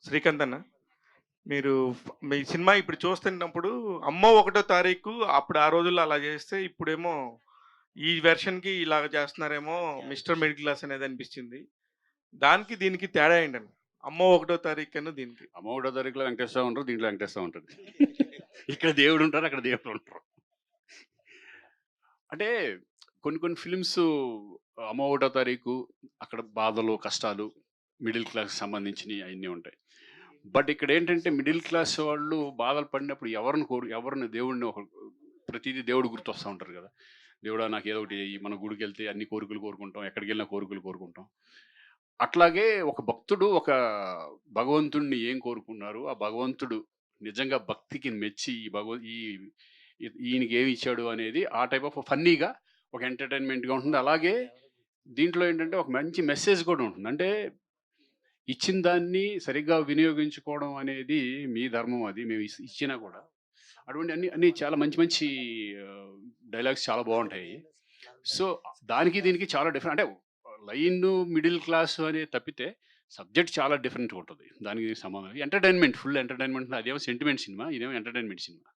శ్రీకాంత్ అన్న, మీరు మీ సినిమా ఇప్పుడు చూస్తున్నప్పుడు 'అమ్మో ఒకటో తారీఖు' అప్పుడు ఆ రోజుల్లో అలా చేస్తే, ఇప్పుడేమో ఈ వెర్షన్‌కి ఇలాగ చేస్తున్నారేమో 'మిస్టర్ మిడిల్ క్లాస్' అనేది అనిపించింది. దానికి దీనికి తేడా ఏంటండి? 'అమ్మో ఒకటో తారీఖును' దీనికి? అమ్మ ఒకటో తారీఖులో వెంకటేశ్వర ఉంటారు, దీంట్లో వెంకటేశ్వర ఉంటుంది. ఇక్కడ దేవుడు ఉంటారు, అక్కడ దేవుడు ఉంటారు. అంటే కొన్ని కొన్ని ఫిల్మ్స్ అమ్మ ఒకటో తారీఖు అక్కడ బాధలు కష్టాలు మిడిల్ క్లాస్ సంబంధించినవి అవన్నీ ఉంటాయి. బట్ ఇక్కడ ఏంటంటే మిడిల్ క్లాస్ వాళ్ళు బాధలు పడినప్పుడు ఎవరిని దేవుడిని ప్రతిదీ దేవుడు గుర్తొస్తూ ఉంటారు కదా. దేవుడా నాకు ఏదో ఒకటి చెయ్యి, మన గుడికి వెళ్తే అన్ని కోరికలు కోరుకుంటాం, ఎక్కడికి వెళ్ళినా కోరికలు కోరుకుంటాం. అట్లాగే ఒక భక్తుడు ఒక భగవంతుడిని ఏం కోరుకున్నారు, ఆ భగవంతుడు నిజంగా భక్తికి మెచ్చి ఈయనకి ఏమి ఇచ్చాడు అనేది ఆ టైప్ ఆఫ్ ఫన్నీగా ఒక ఎంటర్టైన్మెంట్గా ఉంటుంది. అలాగే దీంట్లో ఏంటంటే ఒక మంచి మెసేజ్ కూడా ఉంటుంది. అంటే ఇచ్చిన దాన్ని సరిగ్గా వినియోగించుకోవడం అనేది మీ ధర్మం, అది మేము ఇచ్చినా కూడా అటువంటి అన్ని అన్ని చాలా మంచి మంచి డైలాగ్స్ చాలా బాగుంటాయి. సో దానికి దీనికి చాలా డిఫరెంట్. అంటే లైన్ మిడిల్ క్లాస్ అనే తప్పితే సబ్జెక్ట్ చాలా డిఫరెంట్‌గా ఉంటది. దానికి దీనికి సంబంధం ఎంటర్‌టైన్‌మెంట్, ఫుల్ ఎంటర్‌టైన్‌మెంట్. అదేమో సెంటిమెంట్ సినిమా, ఇదేమో ఎంటర్‌టైన్‌మెంట్ సినిమా.